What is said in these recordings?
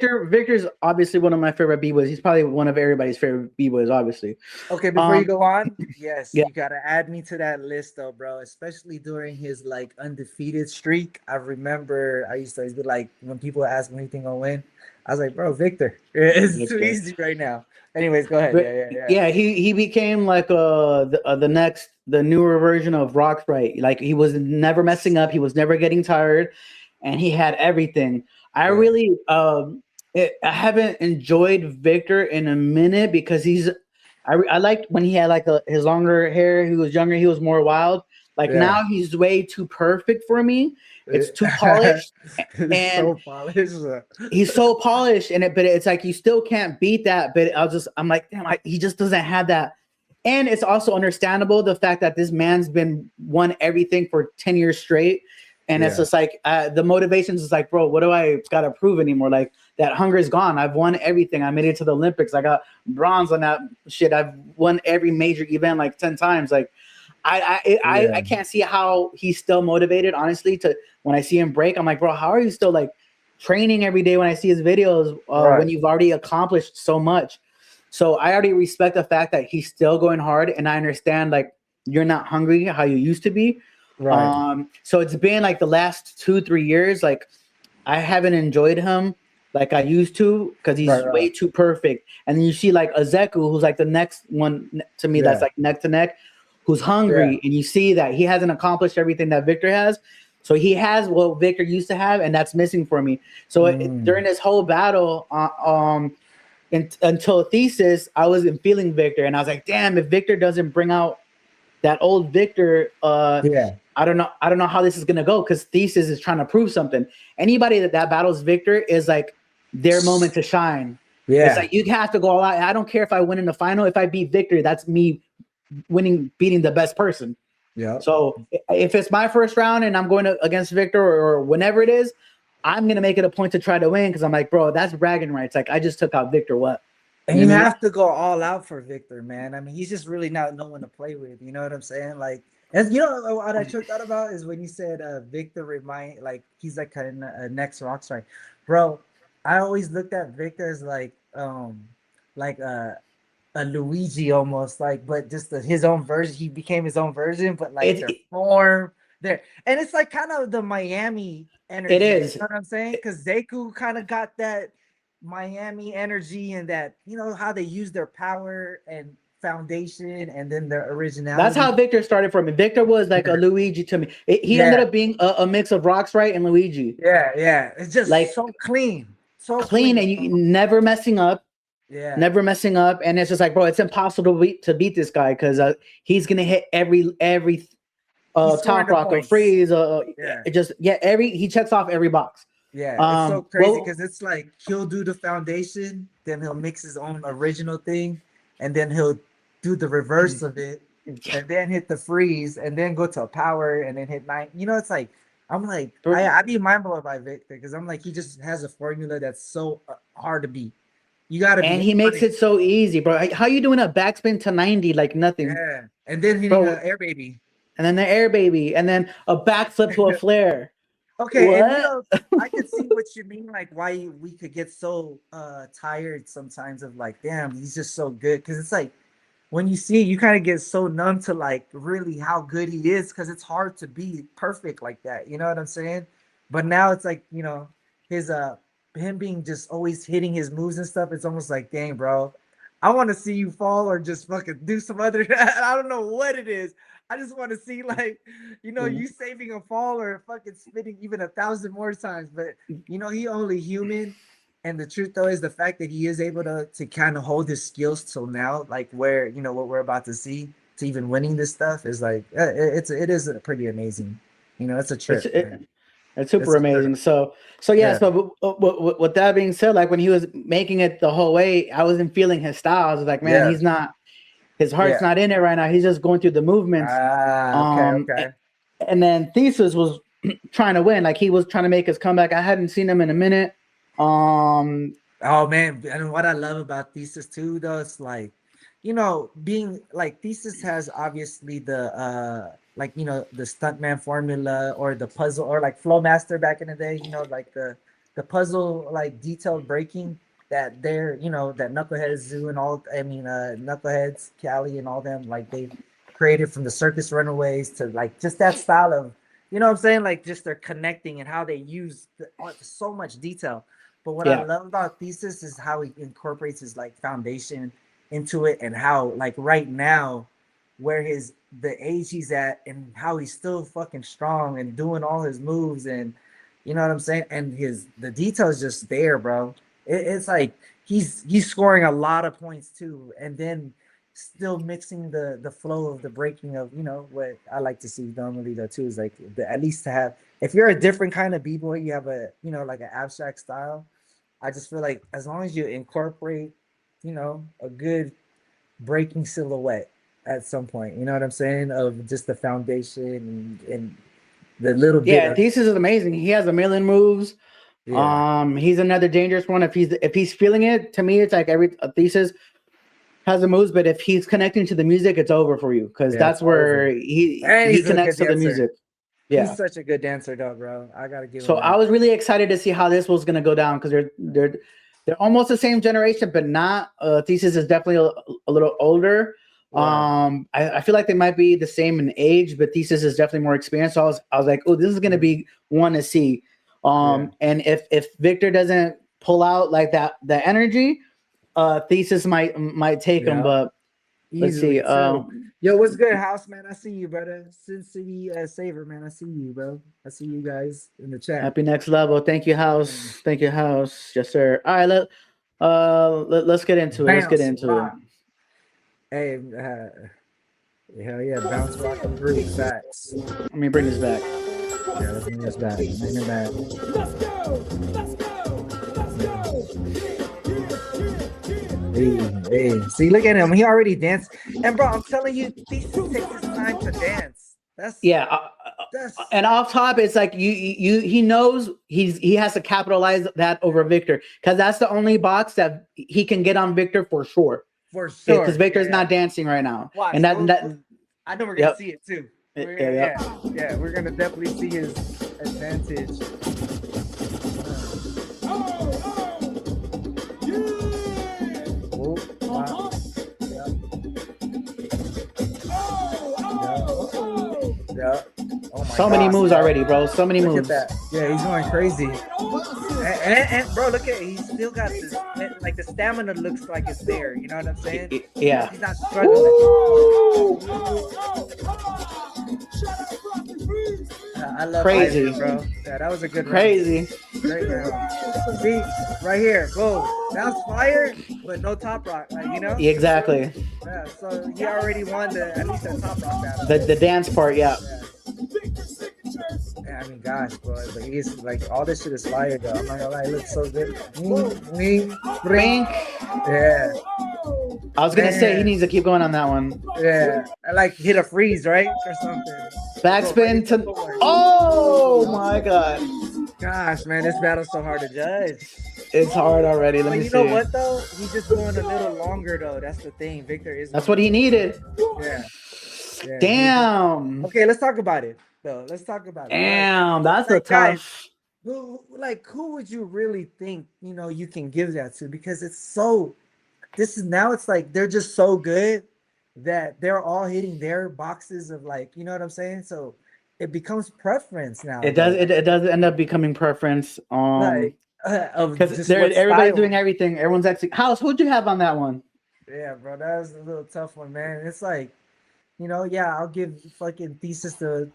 Victor's obviously one of my favorite b-boys. He's probably one of everybody's favorite b-boys, obviously. Okay, before you Um, go on, yes, yeah, you gotta add me to that list though, bro. Especially during his like undefeated streak. I remember I used to always be like, when people ask me anything gonna win, I was like, bro, Victor. It's too Victor. easy right now. Anyways, go ahead. But Yeah. yeah, he became like the newer version of Rock Right. Like he was never messing up. He was never getting tired, and he had everything. I Yeah. really I haven't enjoyed Victor in a minute because I liked when he had like his longer hair. He was younger. He was more wild. Like Yeah. now he's way too perfect for me. It's too Yeah. polished, It's and so polished. he's so polished, but it's like you still can't beat that. But I'm like, damn, he just doesn't have that. And it's also understandable the fact that this man's been won everything for 10 years straight, and it's Yeah. just like the motivations is like, bro, what do I got to prove anymore? Like that hunger is gone. I've won everything. I made it to the Olympics. I got bronze on that shit. I've won every major event like 10 times. Like I Yeah. can't see how he's still motivated. Honestly, to when I see him break, I'm like, bro, how are you still like training every day when I see his videos when Right. you've already accomplished so much? So I already respect the fact that he's still going hard, and I understand like you're not hungry how you used to be. Right. So it's been like the last 2 3 years, like I haven't enjoyed him like I used to because Right. he's Right. way too perfect. And then you see like Azeku, who's like the next one to me that's Yeah. like neck to neck, who's Yeah. hungry, and you see that he hasn't accomplished everything that Victor has. So he has what Victor used to have, and that's missing for me. So during Mm. this whole battle, until thesis, I wasn't feeling Victor, and I was like, damn, if Victor doesn't bring out that old Victor, Yeah. I don't know. I don't know how this is gonna go because thesis is trying to prove something. Anybody that battles Victor is like their moment to shine. It's Yeah. like you have to go all out. I don't care if I win in the final. If I beat Victor, that's me beating the best person. Yep. So if it's my first round and I'm going against Victor or whenever it is, I'm gonna make it a point to try to win because I'm like, bro, that's bragging rights. Like I just took out Victor. What? And You know you what I mean? have to go all out for Victor, man. I mean, he's just really not no one to play with. You know what I'm saying? Like, and you know what I tripped out about is when you said Victor remind like he's like kind of next rock star, bro. I always looked at Victor as like a Luigi almost like, but just his own version. He became his own version, but like It their form there, and it's like kind of the Miami it energy. You is. know what I'm saying? Because Zeku kind of got that Miami energy and that how they use their power and foundation and then their That's originality. how Victor started for me. Victor was like a Luigi to me. He ended Yeah, up being a mix of Rocks right and Luigi, yeah. It's just like so clean, so clean clean. and you never messing up, Yeah, never messing up. And it's just like, bro, it's impossible to beat this guy because he's gonna hit every he's scoring top the rock or points. freeze. Yeah. It just yeah, every he checks off every box. Yeah, it's so crazy Well, because it's like he'll do the foundation, then he'll mix his own original thing, and then he'll do the reverse of it, yeah, and then hit the freeze, and then go to a power, and then hit nine. It's like I'm like bro, I be mind blown by Victor because I'm like he just has a formula that's so hard to beat. You got to and be he on makes it. it so easy, bro. Like, how you doing a backspin to 90 like nothing, Yeah, and then hitting a bro? air baby. And then the air baby, and then a backflip to a flare. Okay, and What? I could see what you mean, like why we could get so tired sometimes of like, damn, he's just so good. Because it's like when you see it, you kind of get so numb to like really how good he is, because it's hard to be perfect like that. You know what I'm saying? But now it's like, his him being just always hitting his moves and stuff, it's almost like, dang, bro, I want to see you fall or just fucking do some other I don't know what it is. I just want to see like you saving a fall or fucking spitting even 1,000 more times. But he only human. And the truth though is the fact that he is able to kind of hold his skills till now, like where what we're about to see to even winning this stuff is like it is pretty amazing. It's a It's trip, it, man. it's super It's a trip. amazing. So yeah. Yeah, So with that being said, like when he was making it the whole way, I wasn't feeling his style. I was like, man, yeah, he's not. His heart's yeah. not in it right now. He's just going through the movements. Ah, okay, Um, okay. and then Thesis was trying to win. Like he was trying to make his comeback. I hadn't seen him in a minute. Um, Oh man, and what I love about Thesis too, though, it's like, being like Thesis has obviously the the stuntman formula or the puzzle or like Flowmaster back in the day, like the the puzzle like detailed breaking that they're that Knuckleheads do and all. I mean, Knuckleheads, Cali, and all them like they created from the Circus Runaways to like just that style of what I'm saying, like just they're connecting and how they use so much detail. But what I Yeah. love about Thesis is how he incorporates his like foundation into it, and how like right now where the age he's at and how he's still fucking strong and doing all his moves, and you know what I'm saying, and the details just there, bro. It's like he's scoring a lot of points too, and then still mixing the flow of the breaking of what I like to see normally though too is like at least to have, if you're a different kind of b-boy, you have a like an abstract style. I just feel like as long as you incorporate a good breaking silhouette at some point, you know what I'm saying, of just the foundation and the little bit Yeah, of Thesis is amazing. He has a million moves. yeah. He's another dangerous one. If he's feeling it, to me, it's like every Thesis has the moves, but if he's connecting to the music, it's over for you because Yeah, it's that's where over. And he he's a good connects to the dancer. music. He's Yeah. such a good dancer, though, bro. I gotta give So him I that. was really excited to see how this was gonna go down because they're almost the same generation, but not. Thesis is definitely a little older. Yeah, I feel like they might be the same in age, but Thesis is definitely more experienced. So I was like, oh, this is gonna be one to see. yeah, And if Victor doesn't pull out like that, the energy, Thesis might take him. yeah. But let's see. Easily too. Yo, what's good, House man? I see you, brother. Sin City Saver, man. I see you, bro. I see you guys in the chat. Happy next level. Thank you, House. Thank you, House. Yes, sir. All right, let's get into it. Let's get Bounce into it. rock. Hey, hell yeah, bounce rock and groove. Facts. Let me bring this back. Yeah, let's bring this back. Bring it back. Let's go. Let's go. Let's go. Hey. See, look at him. He already danced. And bro, I'm telling you, Thesis takes his time to dance. Yeah. And off top, it's like he knows he has to capitalize that over Victor because that's the only box that he can get on Victor for sure. For sure. Because Victor's not dancing right now. Watch, and that I know we're gonna see it too. Yeah, we're gonna definitely see his advantage. Yeah. Oh my so many moves already, bro. So many moves. Look at that. Yeah, he's going crazy. And bro, look at it. He's still got this, like the stamina looks like it's there. You know what I'm saying? Yeah. He's not struggling. I love crazy, Ivan, bro. Yeah, that was a good crazy. Great round. See, right here, boom. That's fire, but no top rock, like Exactly. Yeah, so he already won at least the top rock battle. The dance part, yeah. I mean, gosh, bro, but he's like all this shit is fire, though. I'm not gonna lie, it looks so good. Brink. Yeah. I was gonna say he needs to keep going on that one. Yeah, I like hit a freeze, right, or something. Backspin to. Oh my god. Gosh, man, this battle's so hard to judge. It's hard already. Let me see. You know what though? He's just going a little longer though. That's the thing. Victor is. That's what he needed. Yeah. Damn. Okay, let's talk about it though. Let's talk about it. Damn, that's a tough. Who would you really think you can give that to? Because it's so. It's like they're just so good that they're all hitting their boxes of like, you know what I'm saying? So it becomes preference now. It does. It does end up becoming preference. Because everybody's doing everything. Everyone's actually. House, who'd you have on that one? Yeah, bro, that was a little tough one, man. It's like, I'll give fucking Thesis the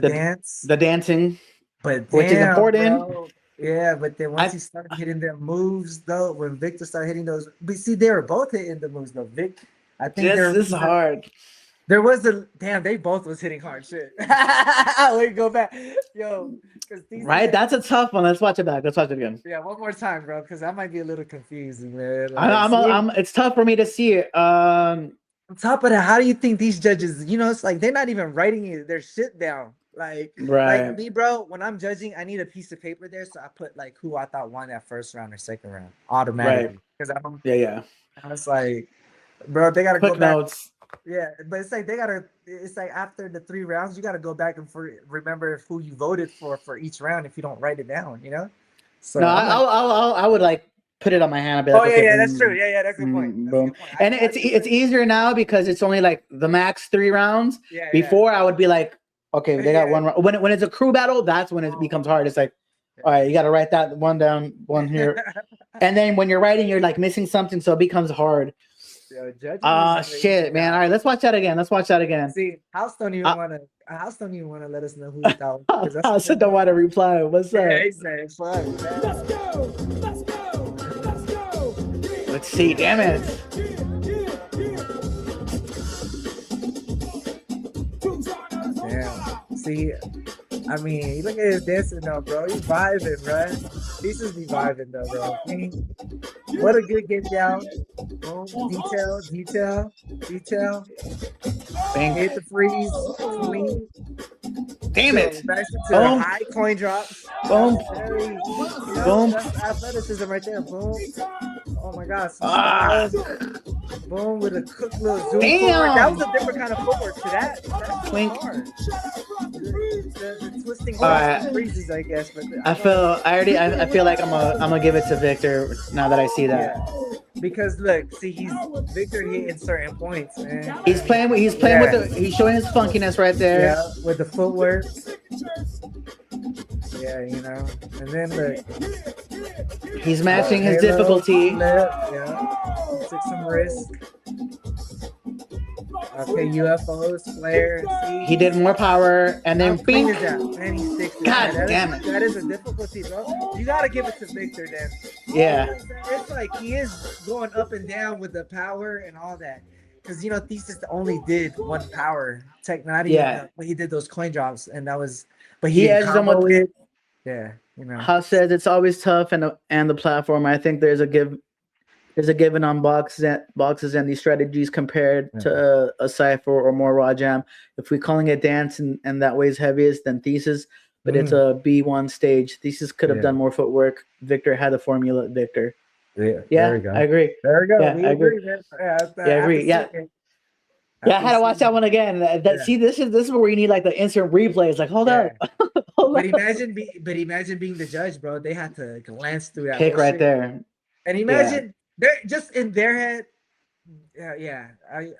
dance, the dancing, but which is important. Bro. Yeah, but then once he started hitting their moves, though, when Victor started hitting those, but see, they were both hitting the moves, though. I think this is hard. There was they both was hitting hard shit. Wait, go back, yo. Right, that's a tough one. Let's watch it back. Let's watch it again. Yeah, one more time, bro, because I might be a little confusing, man. Like, it's tough for me to see it. On top of that, how do you think these judges? It's like they're not even writing their shit down. Like me, bro. When I'm judging, I need a piece of paper there, so I put like who I thought won that first round or second round automatically. Because I don't. Yeah. I was like, bro, they gotta go back. Notes. Yeah, but it's like it's like after the 3 rounds, you gotta go back and remember who you voted for each round if you don't write it down, So No, I'm like, I would like put it on my hand. I'd be oh like, yeah, okay, yeah, that's true. Yeah, that's a good point. That's a boom. good point. And it's easier now because it's only like the max 3 rounds. Yeah, Before I would be like, okay, they got Yeah. one round. When it's a crew battle, that's when it becomes hard. It's like, all right, you got to write that one down, one here, and then when you're writing, you're like missing something, so it becomes hard. Yo, judging Ah, is a crazy shit, man. job. All right, let's watch that again. Let's watch that again. See, House don't even Uh, want to. House don't even want to let us know who he thought. Because I that's said don't want to reply. What's up? yeah, he said, "Fuck, man." Let's go. Let's go. Let's go. Let's see. Damn it. Damn. See, I mean, look at his dancing though, bro. He's vibing, bro. He's just be vibing though, bro. I mean, what a good get down. Boom, detail. Bang. Hit the freeze, clean. Damn it. Nice to Boom. high coin drops. Boom. Very, you know, Boom. that's athleticism right there. Boom. Oh my gosh. Ah. Boom with a quick little zoom Damn. forward. That was a different kind of footwork to that. That's Twink. hard. The twisting All right. freezes, I guess. But I feel like I'm gonna give it to Victor now that I see that. yeah. Because look, see, he's Victor hitting certain points, man. He's playing with he's showing his funkiness right there. Yeah, with the footwork. Yeah, you know. And then look. He's matching his Halo, difficulty. flip, yeah. Took some risk. Okay, UFOs, flare. See? He did more power and then How clean bing. is that? Man, he sticks it. God That damn is- it. That is a difficulty, bro. You gotta give it to Victor then. Yeah. It's like he is going up and down with the power and all that. Because, you know, Thesis only did one power. Not even, Yeah. but he did those coin drops, and that was, but He he edged them with it. Yeah, you know. House says it's always tough and the platform. I think there's a given on boxes and these strategies compared to a cipher or more raw jam. If we're calling it dance and that weighs heaviest, then Thesis, but it's a B1 stage. Thesis could have done more footwork. Victor had the formula. Victor. Yeah, Yeah, there we go. I agree. There we go. Yeah, We I agree. agree, man. Yeah, I agree. Yeah. Yeah, I had to watch that one again. See, this is where you need like the instant replay. It's like, hold up. Hold But up. imagine being the judge, bro. They had to glance through that Pick whole right shit. there. And imagine they're just in their head. Yeah.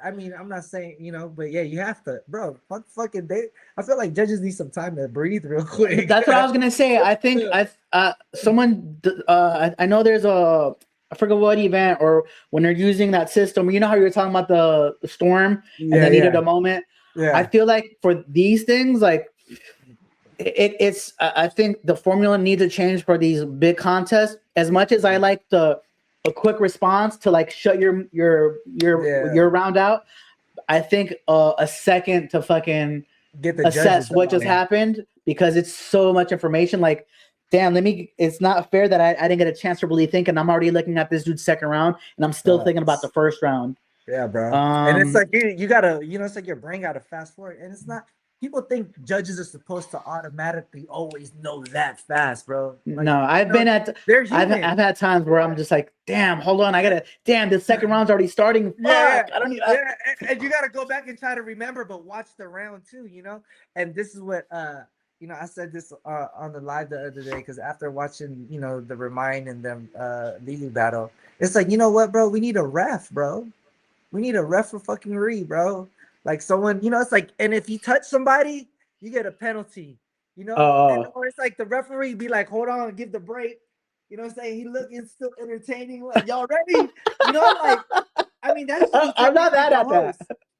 I mean, I'm not saying, you know, but yeah, you have to, bro. Fucking they. I feel like judges need some time to breathe real quick. That's what I was gonna say. I think I know there's I forget what event or when they're using that system. You know how you were talking about the storm and they needed a moment. Yeah. I feel like for these things, like it's I think the formula needs to change for these big contests. As much as I like a quick response to like shut your round out, I think a second to fucking Get the assess judges what on just it. happened because it's so much information. Like, damn, it's not fair that I didn't get a chance to really think, and I'm already looking at this dude's second round, and I'm still thinking about the first round. Yeah, bro. And it's like you gotta, you know, it's like your brain gotta fast forward, and it's not. People think judges are supposed to automatically always know that fast, bro. Like, no, I've been at. they're I've human. had times where I'm just like, damn, hold on, the second round's already starting. Fuck, Yeah, I don't need. and you gotta go back and try to remember, but watch the round too, you know. And this is what you know, I said this on the live the other day because after watching, you know, the Remind and them Lulu battle, it's like, you know what, bro? We need a ref, bro. We need a ref for fucking Reed, bro. Like someone, you know, it's like, and if you touch somebody, you get a penalty, you know. And, or it's like the referee be like, hold on, give the break. You know what I'm saying? He looking still entertaining. Like, y'all ready? You know, like, I mean, that's. I'm not mad at that.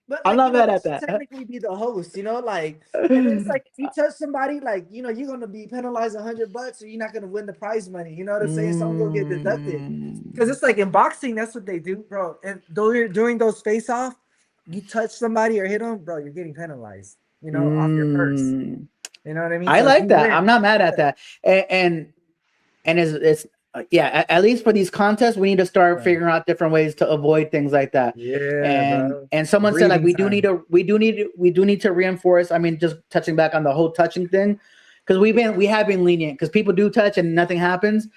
But I'm not mad at that. Technically, be the host, you know, like, and it's like if you touch somebody, like, you know, you're gonna be penalized $100, or you're not gonna win the prize money. You know what I'm saying? Someone will get deducted because it's like in boxing, that's what they do, bro. And though you're doing those face off, you touch somebody or hit them, bro, you're getting penalized. You know, off your purse. You know what I mean? I So like you that. win. I'm not mad at that. And it's yeah. At least for these contests, we need to start figuring out different ways to avoid things like that. Yeah, bro. And someone said like we do Breathing need to reinforce. I mean, just touching back on the whole touching thing, because we have been lenient because people do touch and nothing happens.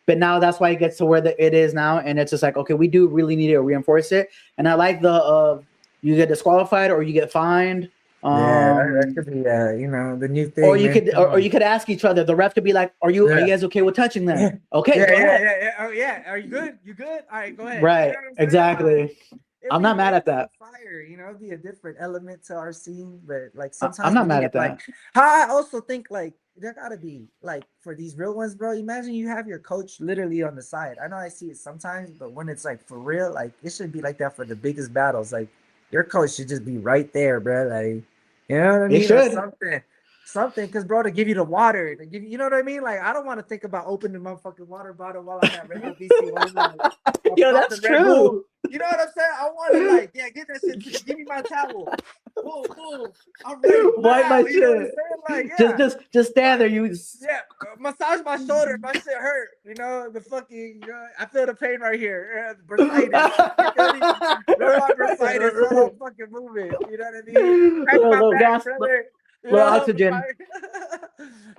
But now that's why it gets to where it is now, and it's just like, okay, we do really need to reinforce it. And I like the you get disqualified or you get fined Yeah, that Um, could be you know, the new or thing, you man. could, Come or on. you could ask each other. The ref could be like, are you Yeah. guys okay with touching Yeah, them? Okay, yeah, go yeah, ahead. yeah, yeah. Oh yeah, are you good? You good? All right, go ahead. You know Right, what I'm saying? Like, exactly. it'd I'm be not mad way at more that. fire, you know, it'd be a different element to our scene. But like I'm sometimes not we mad need at like that. how I also think like there gotta be like for these real ones, bro. Imagine you have your coach literally on the side. I know I see it sometimes, but when it's like for real, like it should be like that for the biggest battles. Like your coach should just be right there, bro. Like, you know what I It mean? Or should. something. Something, cause bro, to give you the water, to give you, you know what I mean? Like, I don't want to think about opening the motherfucking water bottle while I'm at Red Bull BC. While I'm like, I'm Yo, popping that's Red true. Bull. You know what I'm saying? I want to like, yeah, get that shit to me. Give me my towel. Boom, boom. I'm ready. Wipe my Wow. You know what I'm shit. saying? Like, Just, yeah. just, just stand there. Right. You. Yeah, massage my shoulder. My shit hurt. You know the fucking. I feel the pain right here. Bursitis. You feel me? Rub my bursitis while I'm fucking moving. You know what I mean? Crack my Little back, gas, brother. You little know, oxygen.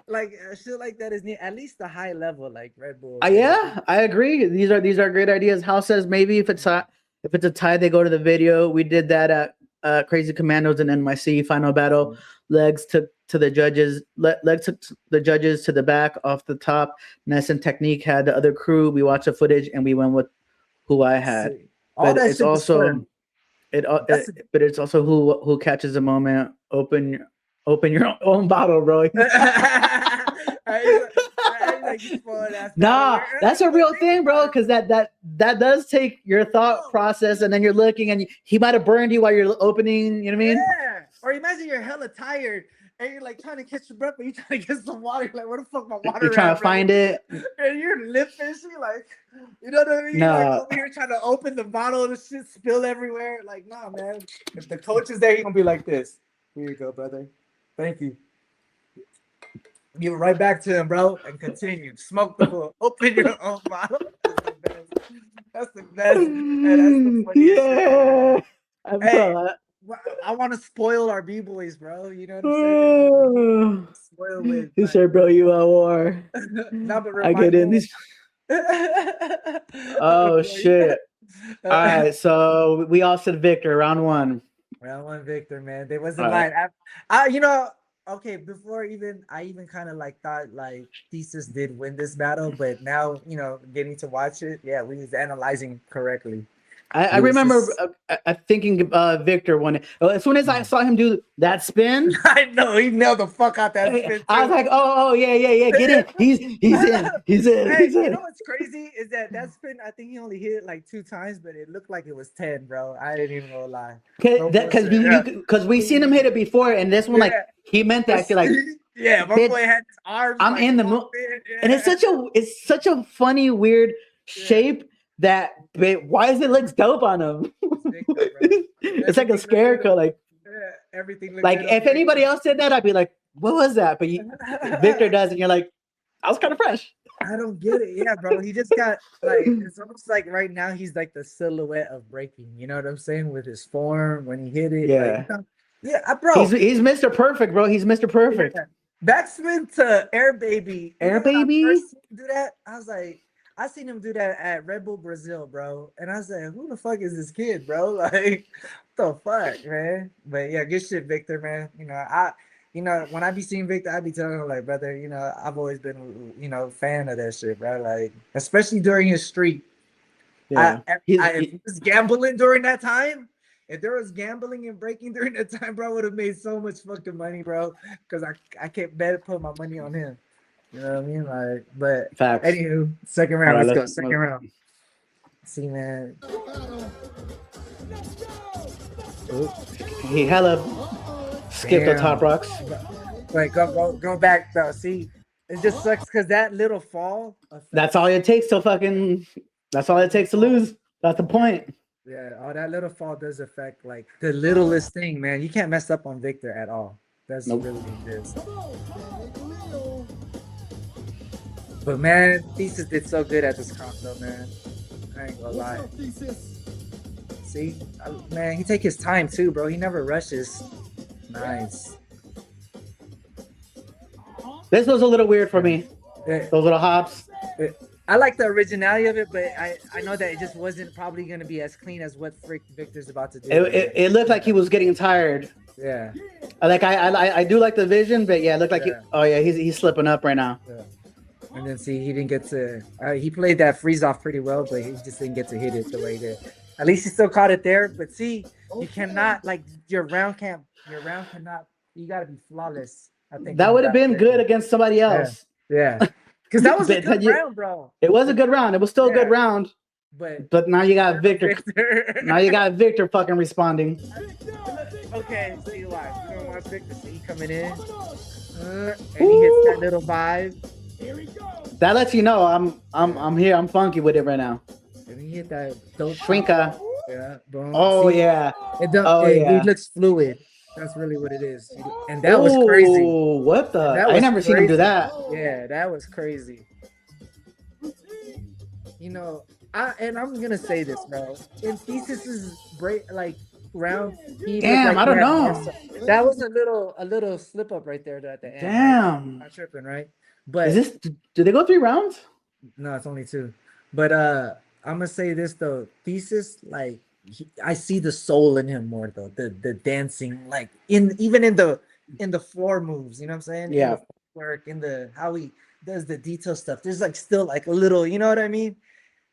like shit like that is neat. At least the high level, like Red Bull. You know? Yeah, I agree. These are great ideas. House says maybe if it's a tie, they go to the video. We did that at Crazy Commandos and NYC final battle. Legs took to the judges. Legs took the judges to the back off the top. Ness and Technique had the other crew. We watched the footage and we went with who I had. See, all But that it's shit is also fun. That's but it's also who catches the moment. Open your own bottle, bro. like you spoiled ass battle. Nah, that's a real thing, bro. Because that does take your thought Bro, process, and then you're looking, and he might have burned you while you're opening. You know what I mean? yeah. Or imagine you're hella tired and you're like trying to catch your breath, but you're trying to get some water. You're like, where the fuck my You're water trying at, to brother? find it. And you're lip fishy, like, you know what I mean? Like No, over here trying to open the bottle, the shit spill everywhere. Like, nah, man. If the coach is there, he's gonna be like this. Here you go, brother. Thank you. Give it right back to him, bro, and continue. Smoke the book. Open your own bottle. That's the best. That's the best. Hey, that's the funniest shit, yeah. man. Hey, I want to spoil our b-boys, bro. You know what I'm saying? Spoil with He like, said, "Bro, you at war." no, but I get remind in them. these. Oh shit! All right, so we all said Victor round one. Round one, Victor, man. They wasn't All right. lying. I, you know, okay. Before I even kind of like thought like Thesis did win this battle, but now you know, getting to watch it, yeah, we was analyzing correctly. I He was remember just- thinking Victor won it. As soon as I saw him do that spin, I know he nailed the fuck out that spin too. I was like, oh, yeah, get in. He's in. He's in. Hey, He's you in. know what's crazy is that spin. I think he only hit it like 2 times, but it looked like it was 10, bro. I didn't even gonna lie. No Because bullshit. because we seen him hit it before, and this one like Yeah. he meant that. Like Yeah, my bitch, boy had his arms. I'm like, in the open, yeah. and it's such a funny weird shape that why does it look dope on him? It's like a scarecrow. Like Everything looks like good if on anybody else did that, I'd be like, what was that? But Victor does, and you're like, I was kind of fresh. I don't get it. Yeah, bro. He just got like it's almost like right now he's like the silhouette of breaking. You know what I'm saying? With his form when he hit it. Yeah. Like, yeah, bro. He's Mr. Perfect, bro. He's Mr. Perfect. Yeah. Backspin to Air Baby. Air When I Baby? first seen him do that, I was like, I seen him do that at Red Bull Brazil, bro. And I was like, who the fuck is this kid, bro? Like, what the fuck, man? But yeah, good shit, Victor, man. You know, when I be seeing Victor, I be telling him like, brother, you know, I've always been, you know, fan of that shit, bro. Like, especially during his streak. Yeah. If he was gambling during that time, if there was gambling and breaking during that time, bro, I would have made so much fucking money, bro. Because I can't put my money on him. You know what I mean? Like, but Facts. anywho, second round. All right, Let's go. Second round. See, man. He hella skipped the top rocks. Wait, go back though. See, it just sucks because that little fall. That's all it takes to fucking. That's all it takes to lose. That's the point. Yeah, all that little fall does affect like the littlest thing, man. You can't mess up on Victor at all. That's really what it is. But man, Thesis did so good at this comp though, man. I ain't gonna lie. See, man, he take his time too, bro. He never rushes. Nice. This was a little weird for me. Yeah. Those little hops. I like the originality of it, but I know that it just wasn't probably gonna be as clean as what Frick Victor's about to do. It looked like he was getting tired. Yeah. Like I do like the vision, but yeah, it looked like Yeah. oh yeah, he's slipping up right now. Yeah. And then see, he didn't get to. He played that freeze off pretty well, but he just didn't get to hit it the way he did. At least he still caught it there. But see, you cannot like your round can't. Your round cannot. You gotta be flawless. I think That would have been good against somebody else. Yeah, because that was a But good round, bro. It was a good round. It was still a good round. But now you got Victor. Now you got Victor fucking responding. Okay, see why. You don't want Victor see coming in, and he hits that little vibe. That lets you know I'm here. I'm funky with it right now. And he hit that dope Shrinker. Yeah, boom. Oh See, yeah. He looks fluid. That's really what it is. And that was crazy. What the? I never seen him do that. Yeah, that was crazy. You know, I'm gonna say this, bro. In Thesis's round, damn, I don't know. That was a little slip up right there at the end. Damn. Not tripping, right? But is this? Do they go 3 rounds? No, it's only 2. But I'm gonna say this though, Thesis, like I see the soul in him more though. The dancing, like even in the floor moves, you know what I'm saying? Yeah. In the work, in the how he does the detail stuff. There's like still like a little, you know what I mean?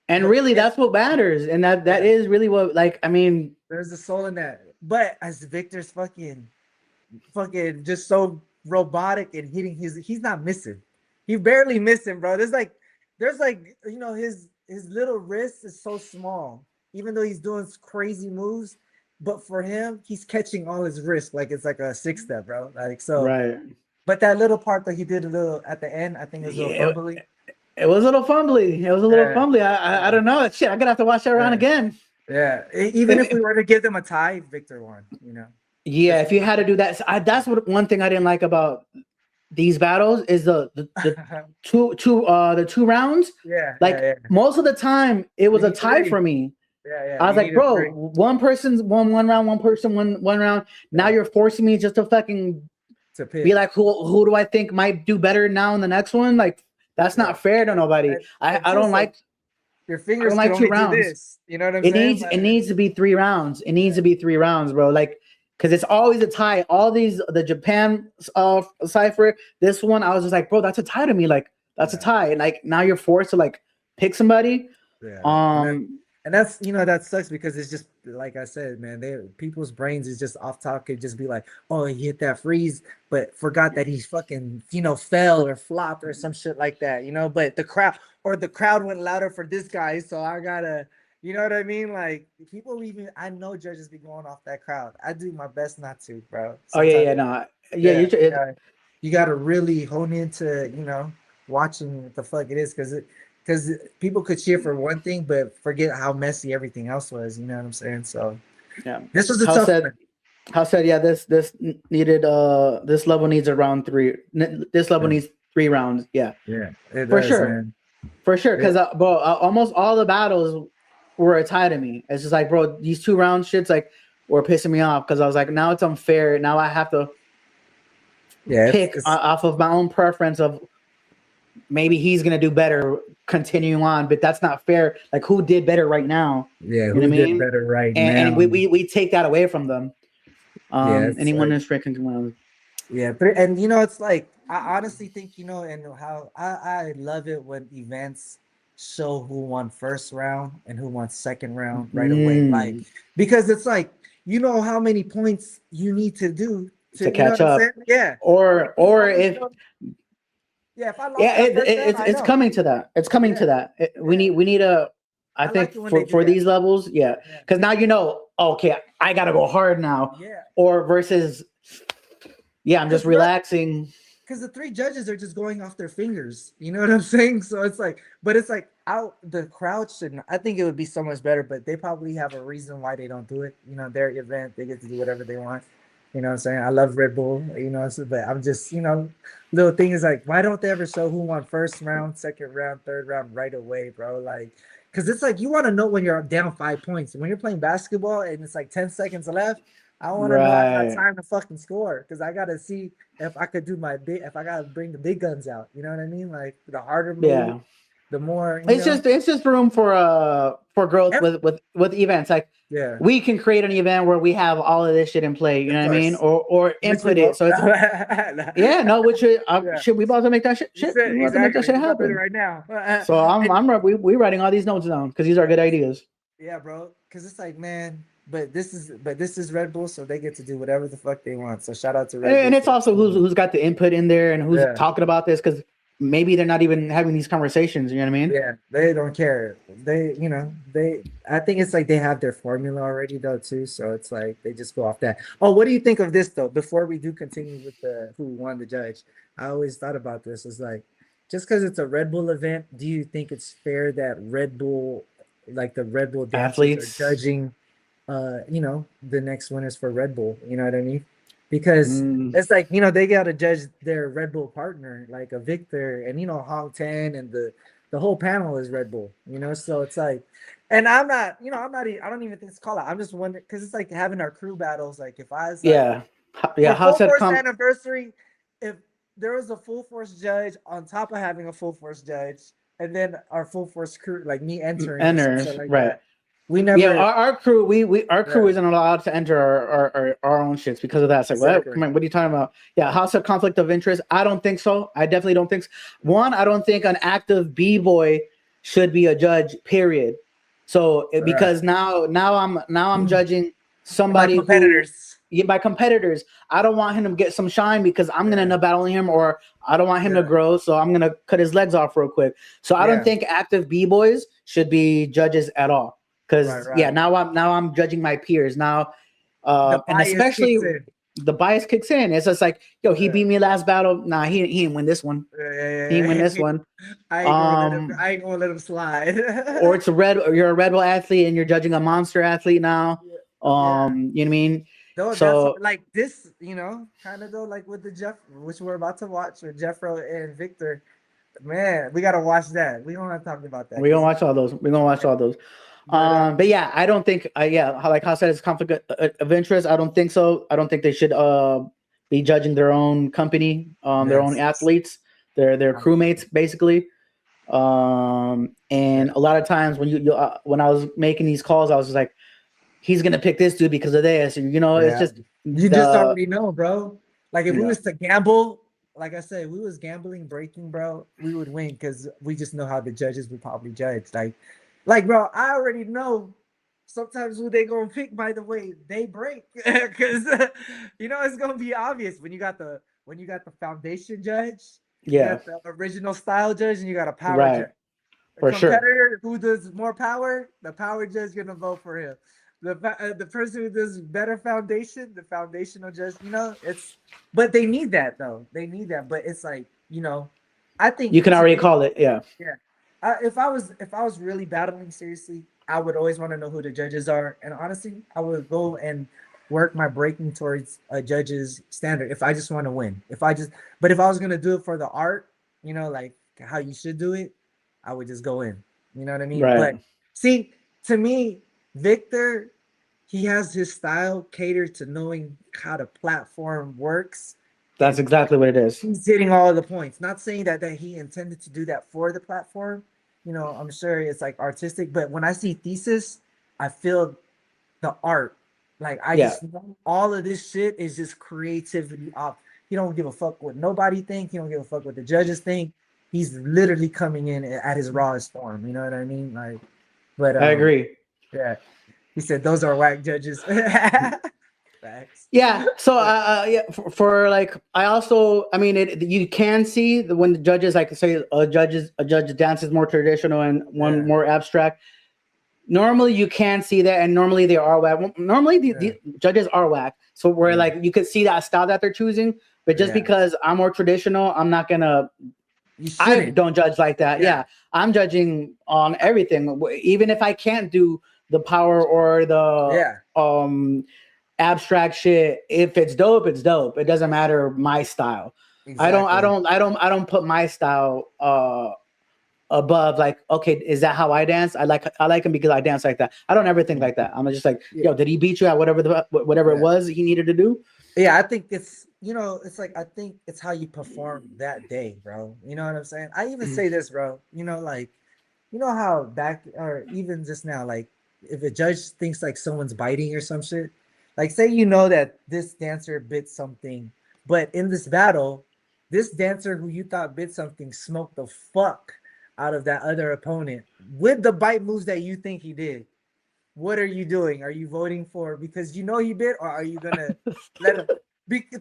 And really, that's what matters, and that is really what, like, I mean, there's a soul in that. But as Victor's fucking just so robotic and hitting he's not missing. He barely missing, bro. There's like you know his little wrist is so small, even though he's doing crazy moves. But for him, he's catching all his wrist like it's like a 6-step, bro. Like so. Right. But that little part that he did a little at the end, I think it was a little fumbly. It was a little fumbly. It was a little fumbly. I don't know. Shit, I'm gonna have to watch that round again. Yeah. Even if we were to give them a tie, Victor won, you know. Yeah, if you had to do that. That's what one thing I didn't like about these battles is the two rounds. Yeah. Like most of the time it was a tie for me. Yeah. I was like, bro, one person's won one round, one person won one round. Now you're forcing me just to fucking be like, who do I think might do better now in the next one? Like, that's not fair to nobody. I don't like your fingers. I don't like 2 rounds. This. You know what I'm saying? It needs to be 3 rounds. It needs to be 3 rounds, bro. Like, because it's always a tie. All these, the Japan cipher, this one, I was just like, bro, that's a tie to me. Like, that's a tie. And like now you're forced to like pick somebody. Yeah. And that's, you know, that sucks because it's just like I said, man, people's brains is just off top, could just be like, oh, he hit that freeze, but forgot that he's fucking, you know, fell or flopped or some shit like that, you know. But the crowd went louder for this guy, so I gotta, you know what I mean? Like people even, I know judges be going off that crowd. I do my best not to, bro. Sometimes, you gotta really hone into, you know, watching what the fuck it is, because people could cheer for one thing but forget how messy everything else was. You know what I'm saying? So yeah, this was a tough one. How said, yeah, this needed this level needs a round 3. This level needs 3 rounds. Yeah, for sure, man. For sure. Because bro, almost all the battles were a tie to me. It's just like, bro, these 2 round shits like were pissing me off because I was like, now it's unfair. Now I have to pick off of my own preference of maybe he's gonna do better continuing on, but that's not fair. Like, who did better right now? Yeah, who did better right now? And we take that away from them. Anyone is freaking around. Yeah, and you know, it's like I honestly think, you know, and how I love it when events show who won first round and who won second round right away, like because it's like, you know how many points you need to do to catch up. Yeah, or if. Yeah, if I lost it's coming to that. It's coming to that. We need a. I think for these levels, because now you know. Okay, I gotta go hard now. Yeah. Or versus, I'm just relaxing. Because the 3 judges are just going off their fingers. You know what I'm saying? So it's like, but it's like the crowd shouldn't. I think it would be so much better, but they probably have a reason why they don't do it. You know, their event, they get to do whatever they want. You know what I'm saying? I love Red Bull, you know, but I'm just, you know, little thing is like, why don't they ever show who won first round, second round, third round right away, bro? Like, because it's like, you want to know when you're down 5 points. When you're playing basketball and it's like 10 seconds left, I want to know I got time to fucking score, because I got to see if I could do if I got to bring the big guns out. You know what I mean? Like the harder move. the more it's just room for growth Ev- with events. Like yeah, we can create an event where we have all of this shit in play. You of know what I mean? course. Or Which we input it. both. So it's yeah, no, which Yeah, shit. We about to make that shit. you Shit, said we about to make that exactly. shit We're about to do it happen. right now. So And we writing all these notes down because these are good ideas. yeah, bro. Because it's like, man, but this is Red Bull, so they get to do whatever the fuck they want. So shout out to Red Bull. And it's also who's got the input in there and who's Yeah, talking about this because maybe they're not even having these conversations. You know what I mean? yeah. They don't care. They. I think it's like they have their formula already though too. So it's like they just go off that. Oh, what do you think of this though? Before we do continue with the who won the judge, I always thought about this. It's like just because it's a Red Bull event, do you think it's fair that Red Bull, like the Red Bull dancers, are Athletes. judging the next winners for Red Bull? You know what I mean? Because Mm, it's like, they gotta judge their Red Bull partner, like a Victor and Hong Ten and the whole panel is Red Bull, so it's like, and I don't even think it's call out. I'm just wondering because it's like having our crew battles. Like if I was like yeah, yeah. for How full said force come? anniversary, if there was a full force judge on top of having a full force judge, and then our full force crew, like me entering or some Enters shit like right. that. We Yeah, never our crew, our crew yeah, isn't allowed to enter our own shits because of that. It's like, what? exactly. Come on, what are you talking about? Yeah, House of conflict of interest. I don't think so. I definitely don't think so. One, I don't think an active b-boy should be a judge. Period. So All right. because now I'm judging My somebody who competitors. yeah, my competitors. I don't want him to get some shine because I'm gonna Yeah. end up battling him, or I don't want him to Yeah. grow, so I'm gonna cut his legs off real quick. So I don't Yeah. think active b-boys should be judges at all. Right, Because yeah, right. now I'm judging my peers now, The and bias especially kicks in. the bias kicks in. It's just like, yo, he Yeah. beat me last battle. Nah, he didn't win this one. Yeah, He didn't win yeah, this yeah. one. I ain't gonna let him. Um, I ain't gonna let him slide. or it's a red. Or you're a Red Bull athlete and you're judging a monster athlete now. Yeah. Yeah. You know what I mean? Though that's So like this, kind of though, like with the Jeff, which we're about to watch with Jeffro and Victor. Man, we gotta watch that. We don't have to talk about that we're gonna because, watch all those. We're gonna watch all those. but But yeah, I don't think. Yeah, like how I said, it's conflict of interest. I don't think so. I don't think they should be judging their own company, their own yes, athletes, their crewmates, basically. yeah, And a lot of times when I was making these calls, I was just like, he's gonna pick this dude because of this. It's yeah. just You just the already know, bro. Like if we yeah. was to gamble, like I said, we was gambling, breaking, bro, we would win because we just know how the judges would probably judge. Like, bro, I already know. Sometimes who they gonna pick by the way they break, because it's gonna be obvious when you got the foundation judge, you Yeah, got the original style judge, and you got a power right, judge. A for sure. competitor who does more power, the power judge gonna vote for him. The person who does better foundation, the foundational judge, but they need that though. They need that, but it's like I think You can to already me, call it. Yeah, yeah. If I was really battling seriously, I would always want to know who the judges are, and honestly, I would go and work my breaking towards a judge's standard. If I just want to win, but if I was gonna do it for the art, like how you should do it, I would just go in. You know what I mean? right. But see, to me, Victor, he has his style catered to knowing how the platform works, That's and exactly what it is. he's hitting all the points. Not saying that he intended to do that for the platform. I'm sure it's like artistic, but when I see thesis, I feel the art. Like I Yeah, just know all of this shit is just creativity off. He don't give a fuck what nobody think. He don't give a fuck what the judges think. He's literally coming in at his rawest form. You know what I mean? Like, but I agree. yeah. He said those are whack judges. Facts. Yeah. So, yeah, for like, I mean, you can see when the judges, like, say, a judge dances more traditional and one Yeah. more abstract. Normally, you can see that, and normally they are whack. Normally, the judges are whack. So, where Yeah. like you could see that style that they're choosing, but just Yeah. because I'm more traditional, I'm not gonna. You I shouldn't. don't judge like that. Yeah. Yeah, I'm judging on everything, even if I can't do the power or the Yeah. abstract shit. If it's dope, it's dope. It doesn't matter my style. Exactly. I don't put my style above, like, okay, is that how I dance? I like him because I dance like that. I don't ever think like that. I'm just like, Yeah. yo, did he beat you at whatever it Yeah. was he needed to do? Yeah, I think it's like I think it's how you perform that day, bro. You know what I'm saying? I even say this, bro. Like you know how back or even just now, like if a judge thinks like someone's biting or some shit, like say you know that this dancer bit something, but in this battle, this dancer who you thought bit something smoked the fuck out of that other opponent with the bite moves that you think he did. What are you doing? Are you voting for because you know he bit, or are you gonna let him?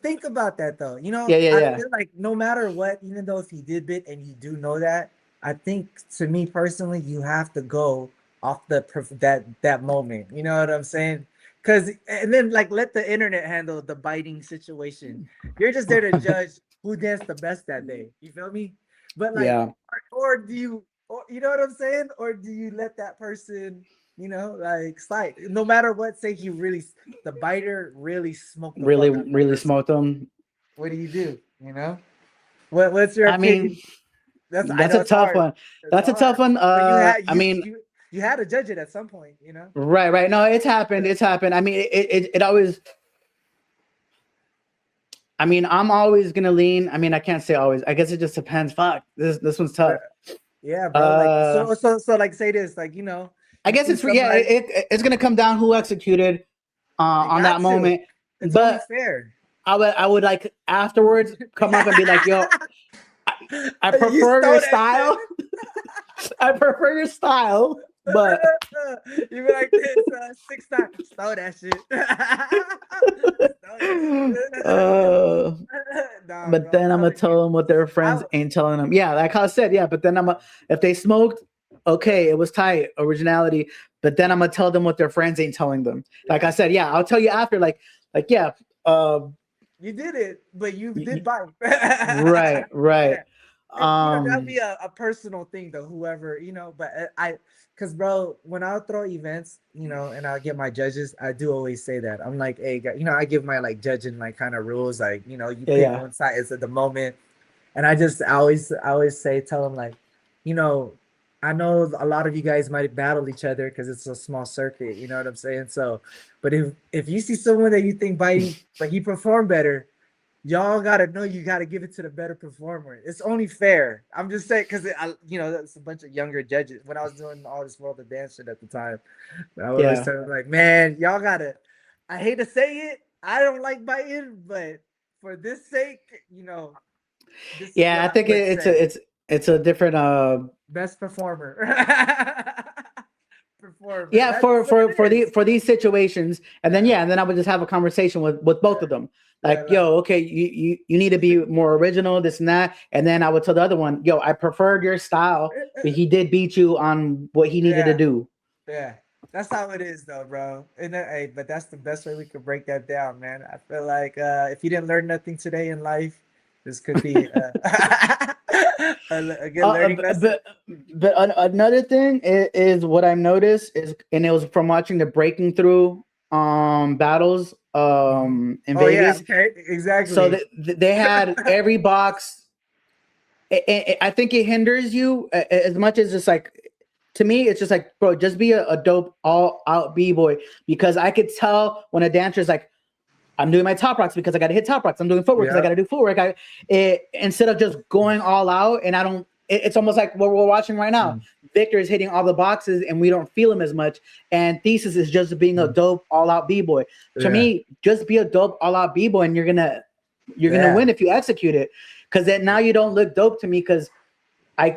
Think about that though. You know, Yeah, yeah, I yeah. feel like no matter what, even though if he did bit and you do know that, I think to me personally, you have to go off that moment. You know what I'm saying? Because and then like let the internet handle the biting situation. You're just there to judge who danced the best that day. You feel me? But like, Yeah. or do you, or you know what I'm saying? Or do you let that person? You know, like slide. No matter what, say he really the biter really smoked the Really, fuck out of that really person. smoked them. What do you do? You know, what's your I mean, opinion? That's I that's know a it's tough hard. one. It's That's a tough hard. one. But you had I mean, you had to judge it at some point. You know. right, right. No, it's happened. Yeah. It's happened. I mean, it always. I mean, I'm always gonna lean. I mean, I can't say always. I guess it just depends. Fuck, this one's Yeah, tough. yeah, bro. Like Uh, so like say this, like you know, I you guess see it's yeah. somebody, It's gonna come down who executed they on that got to. moment. It's only But fair. I would like afterwards come up and be like, yo, I You prefer your stole that shit. style. I prefer your style, but You be like this 6 times. Stole that shit. Stole that uh, shit. Nah, but bro, I'm then I'm gonna telling you. tell them what their I friends ain't telling them. Yeah, like I said, yeah. But then if they smoked, okay, it was tight, originality. But then I'm gonna tell them what their friends ain't telling them. Like I yeah, said, yeah, I'll tell you after. Like yeah, uh, you did it, but you y- did y- bite. right, right. Yeah. And you know, that'd Um, be a personal thing though, whoever, you know, but cause bro, when I throw events, you know, and I get my judges, I do always say that. I'm like, hey, you know, I give my like judging like kind of rules, like, you know, you yeah, pick yeah, one side is at the moment. And I always say, tell them like, you know, I know a lot of you guys might battle each other because it's a small circuit, you know what I'm saying? So, but if you see someone that you think biting, but he performed better, y'all gotta know you gotta give it to the better performer. It's only fair. I'm just saying because you know, that's a bunch of younger judges. When I was doing all this world of dance shit at the time, I would always yeah. tell them like, man, y'all gotta. I hate to say it, I don't like biting, but for this sake, you know, this is Yeah, what I I think would say. it's a different Best performer. Performer. yeah That's just what it for is. for these situations, and then Yeah. yeah, and then I would just have a conversation with both Yeah. of them. Yeah. Like, yo, okay, you need to be more original, this and that. And then I would tell the other one, yo, I preferred your style, but he did beat you on what he needed to Yeah. do. Yeah. That's how it is though, bro. And hey, but that's the best way we could break that down, man. I feel like if you didn't learn nothing today in life, this could be a good Uh, learning uh, lesson. but another thing is what I noticed is, and it was from watching the breaking through battles Mhm. in Oh yeah, Vegas. okay, So exactly. they had every box. I think it hinders you as much as it's like, to me, it's just like, bro, just be a dope all out b-boy, because I could tell when a dancer is like, I'm doing my top rocks because I got to hit top rocks. I'm doing footwork because I Yeah. got to do footwork. Instead of just going all out, and I don't. It's almost like what we're watching right now. Mm. Victor is hitting all the boxes, and we don't feel him as much. And Thesis is just being a Mm. dope all out b-boy. To Yeah. me, just be a dope all out b-boy, and you're gonna Yeah. win if you execute it. Because then now you don't look dope to me because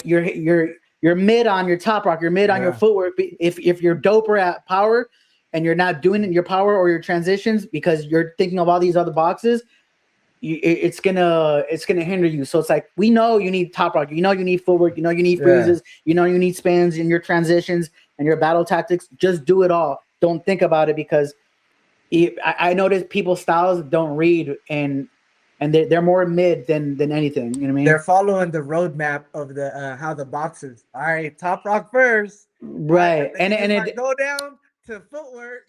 you're mid on your top rock, you're mid on your Yeah. footwork. If you're doper at power and you're not doing it in your power or your transitions because you're thinking of all these other boxes, it's gonna hinder you. So it's like, we know you need top rock, you know you need footwork, you know you need Yeah. freezes, you know you need spins in your transitions and your battle tactics. Just do it all. Don't think about it, because I notice people's styles don't read, and they're more mid than anything. You know what I They're mean? following the roadmap of the how the boxes. All right, top rock first. All right, Right. let And me get and my it go down to footwork,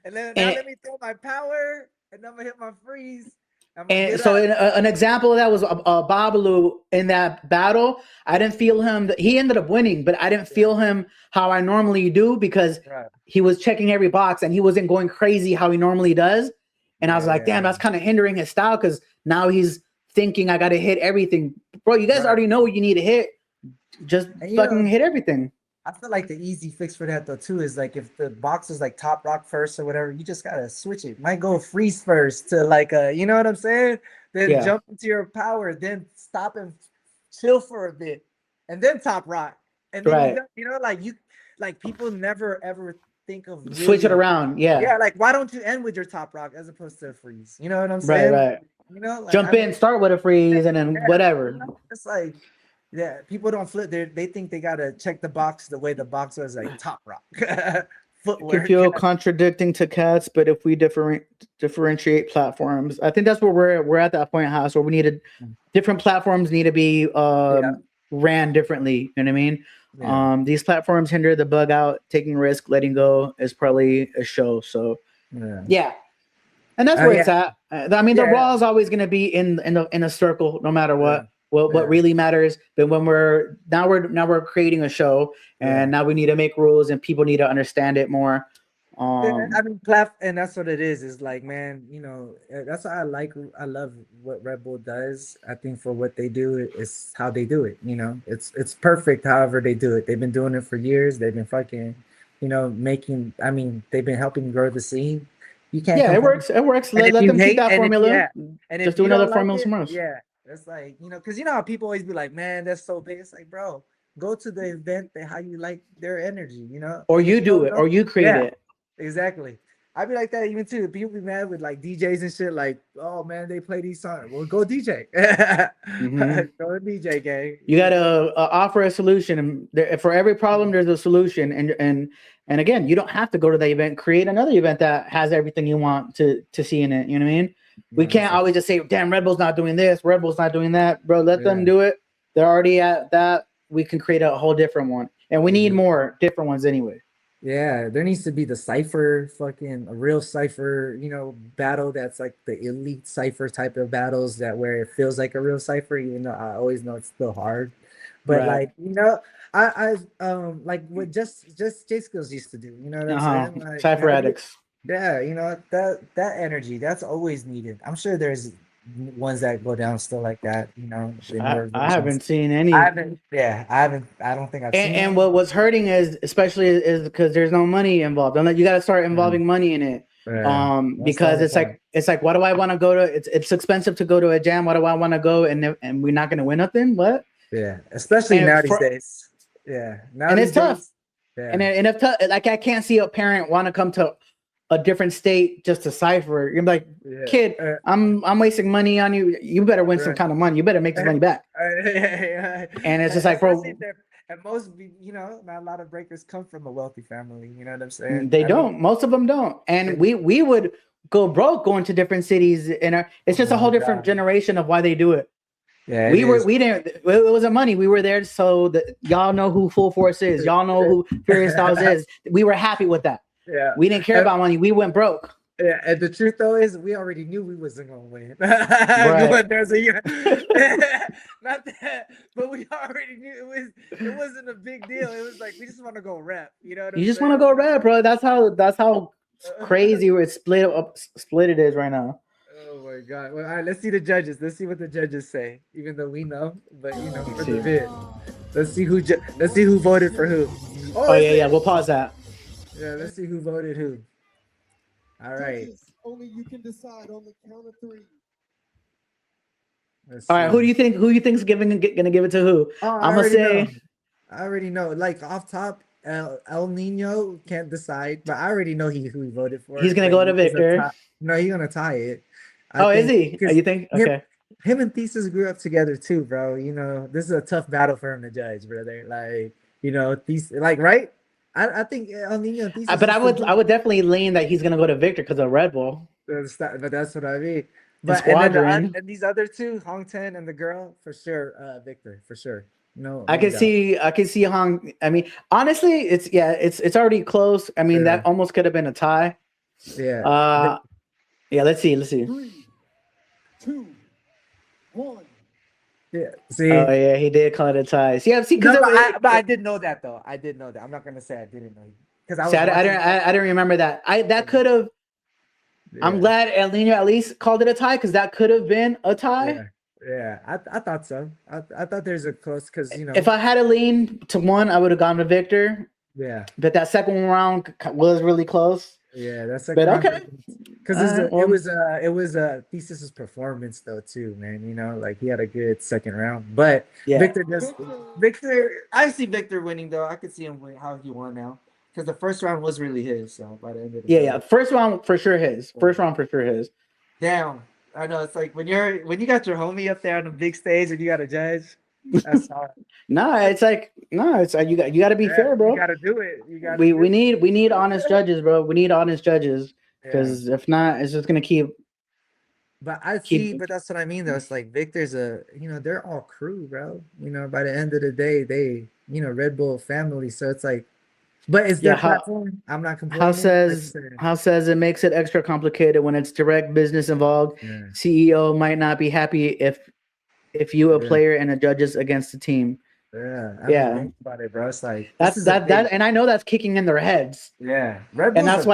and then now and let me throw my power, and I'm gonna hit my freeze. I'm gonna And get so up. an example of that was Babalu in that battle. I didn't feel him. He ended up winning, but I didn't Yeah, feel him how I normally do, because right. he was checking every box and he wasn't going crazy how he normally does. And I was Yeah, like, yeah, damn, yeah. that's kind of hindering his style, because now he's thinking I got to hit everything. Bro, you guys Right. already know what you need to hit. Just And you fucking know, hit everything. I feel like the easy fix for that though too is like if the box is like top rock first or whatever, you just gotta switch it. Might go freeze first to like you know what I'm saying? Then Yeah. jump into your power, then stop and chill for a bit, and then top rock, and then Right. you know like you like people never ever think of Switch it really around. Yeah. yeah like why don't you end with your top rock as opposed to a freeze? You know what I'm Right. saying? Right. You know like Jump I mean in, start with a freeze, and then yeah, you whatever. know, it's like yeah, people don't flip. They think they gotta check the box the way the box was like top rock It can footwork. feel contradicting to cats, but if we differentiate platforms, I think that's where we're at that point, house where we needed different platforms need to be Yeah, ran differently. You know what I mean? yeah, These platforms hinder the bug out. Taking risk, letting go is probably a show. So yeah. yeah, and that's where it's Yeah, at. I mean, the yeah, raw is always going to be in a circle, no matter yeah, what. What yeah, really matters, but when we're creating a show, yeah. and now we need to make rules, and people need to understand it more. Yeah, I Um, mean, and that's what it is. Is like, man, you know, that's why I love what Red Bull does. I think for what they do is how they do it. You know, it's perfect. However they do it, they've been doing it for years. They've been fucking, you know, making. I mean, they've been helping grow the scene. You can't yeah, it complain. works. It works. And if Let you them keep hate, that and if formula. yeah, and Just if do you another don't like formula it, somewhere else. yeah, it's like you know, because you know how people always be like, man, that's so big. It's like, bro, go to the event that how you like their energy, you know. Or And if you you do don't it, or go, you create yeah, it. exactly. I'd be like that even too. People be mad with like DJs and shit. Like, oh man, they play these songs. Well, go DJ. Hmm. Go DJ, gang. You You gotta know? offer a solution, and for every problem, there's a solution. And again, you don't have to go to the event. Create another event that has everything you want to see in it. You know what I mean? We No, can't that's a, always just say, "Damn, Red Bull's not doing this. Red Bull's not doing that." Bro, let them yeah. do it. They're already at that. We can create a whole different one, and we need more different ones anyway. Yeah, there needs to be the cipher, fucking a real cipher, you know, battle that's like the elite cipher type of battles that where it feels like a real cipher, even though I always know it's still hard. But Right. like, you know, I like what just J Skills used to do, you know what I'm Uh-huh. saying? Like Cypher addicts. yeah, you know, that energy, that's always needed. I'm sure there's ones that go down still like that, you know, the newer I versions. haven't seen any. I don't think I've And, seen and one. what was hurting is especially is because there's no money involved. And you got to start Yeah, involving money in it. yeah. That's the Because only part. it's like, why do I want to go to? It's expensive to go to a jam. Why do I want to go? And we're not going to win nothing. What? Yeah, especially And now these for days. Yeah, now and these it's tough. days. Yeah, And if like I can't see a parent want to come to a different state just to cipher. You're like, yeah. kid, I'm wasting money on you. You better win some Right. kind of money. You better make this money back. And it's just like, Especially bro, if they're and most you know, not a lot of breakers come from a wealthy family. You know what I'm saying? they I mean, don't. Most of them don't. And we would go broke going to different cities. It's just a oh whole my different god. generation of why they do it. Yeah, it is. We didn't. It wasn't money. We were there so that y'all know who Full Force is. Y'all know who Furious Styles is. We were happy with that. Yeah. We didn't care And, about money. We went broke. yeah, and the truth though is we already knew we wasn't gonna win. Right. Going there's a not that, but we already knew it wasn't a big deal. It was like we just want to go rap. You know what You I'm just want to saying? go red, bro. That's how crazy it's split it is right now. Oh my god. Well, all right, let's see the judges. Let's see what the judges say. Even though we know, but you know, Let's for see. the bid. Let's see who voted for who. Oh yeah, yeah. We'll pause that. Yeah, let's see who voted who. All right. Judges, only you can decide on the count of three. Let's All right. Who see. do you think? Who you think's gonna give it to who? Oh, I'm gonna say. I already know. Like off top, El Nino can't decide, but I already know who he voted for. He's gonna But go to he's a Victor. tie. No, he's gonna tie it. I Oh, is think he? because You think? him, Okay. him and Thesis grew up together too, bro. You know, this is a tough battle for him to judge, brother. Like, you know, Thesis, like, right? I think El Nino and Thesis But used to I do. would definitely lean that he's gonna go to Victor because of Red Bull But that's what I mean. and But and then Squadron. and these other two, Hong Ten and the girl, for sure. Victor, for sure. No, I no can doubt. see Hong. I mean, honestly, it's already close. I mean, Yeah, that almost could have been a tie. yeah. Uh, yeah. Let's see. 3, 2, 1. Yeah. See, Oh yeah, he did call it a tie. See, see, because no, but I did know that though. I did know that. I'm not gonna say I didn't know because I was watching. I didn't remember that. That could have. I'm Yeah, glad El Nino at least called it a tie because that could have been a tie. yeah, Yeah, I thought so. I thought there's a close because If I had to lean to one, I would have gone to Victor. yeah, But that second round was really close. yeah, that second But round okay. because Well, it was Thesis's performance though too, man. Like he had a good second round, but yeah. Victor. I see Victor winning though. I could see him win how he won now because the first round was really his. So by the end of the Yeah, day, yeah. First round for sure his. First round for sure his. damn. I know it's like when you got your homie up there on the big stage and you got to judge. That's hard. It's like you got to be Yeah, fair, you bro. got to do it. You got to We do we it. need we need honest judges, bro. We need honest judges Yeah. because if not, it's just gonna keep. But I see, but that's what I mean though. It's like Victor's they're all crew, bro. By the end of the day, they, Red Bull family. So it's like, but it's Yeah, their platform. I'm not complaining. House says it makes it extra complicated when it's direct business involved. Yeah. CEO might not be happy if you a Yeah. player and a judges against the team. Yeah. Yeah. Think about it, bro. It's like That's that, and I know that's kicking in their heads. Yeah. Red Bull's And that's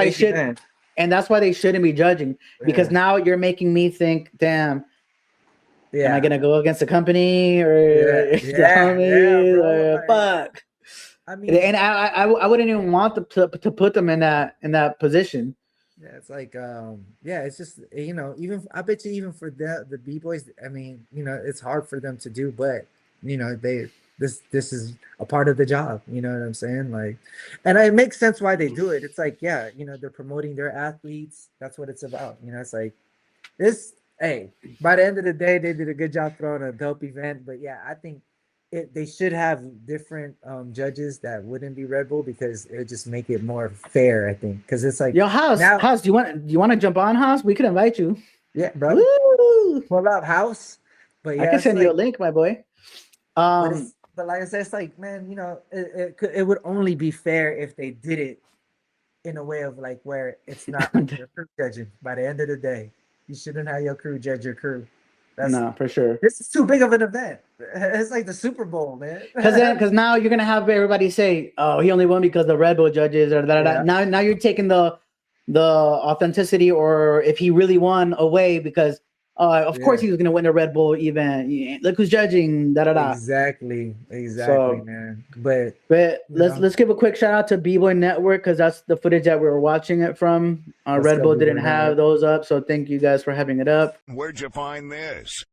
why they shouldn't be judging because now you're making me think, damn, am I gonna go against the company or the homies bro. or fuck? I mean, And I wouldn't even want to put them in that position. yeah, it's like it's just even I bet you even for the B-boys, I mean, it's hard for them to do, but this is a part of the job, you know what I'm saying? Like, and it makes sense why they do it. It's like, yeah, they're promoting their athletes. That's what it's about. It's like this, hey, by the end of the day, they did a good job throwing a dope event. But yeah, I think they should have different judges that wouldn't be Red Bull because it would just make it more fair, I think. Because it's like, yo, House, do you want to jump on, House? We could invite you. Yeah, bro. Woo! Pull up, House. But yeah, I can send you a link, my boy. But like I said, it's like, man, it would only be fair if they did it in a way of like where it's not like your crew judging. By the end of the day, you shouldn't have your crew judge your crew. No, for sure. This is too big of an event. It's like the Super Bowl, man. Because now you're gonna have everybody say, "Oh, he only won because the Red Bull judges," or da, da, da. Now you're taking the authenticity, or if he really won, away because of course he was gonna win the Red Bull event. Look who's judging, da da da. Exactly, man. But let's give a quick shout out to B-Boy Network because that's the footage that we were watching it from. Red Bull didn't have those up, so thank you guys for having it up. Where'd you find this?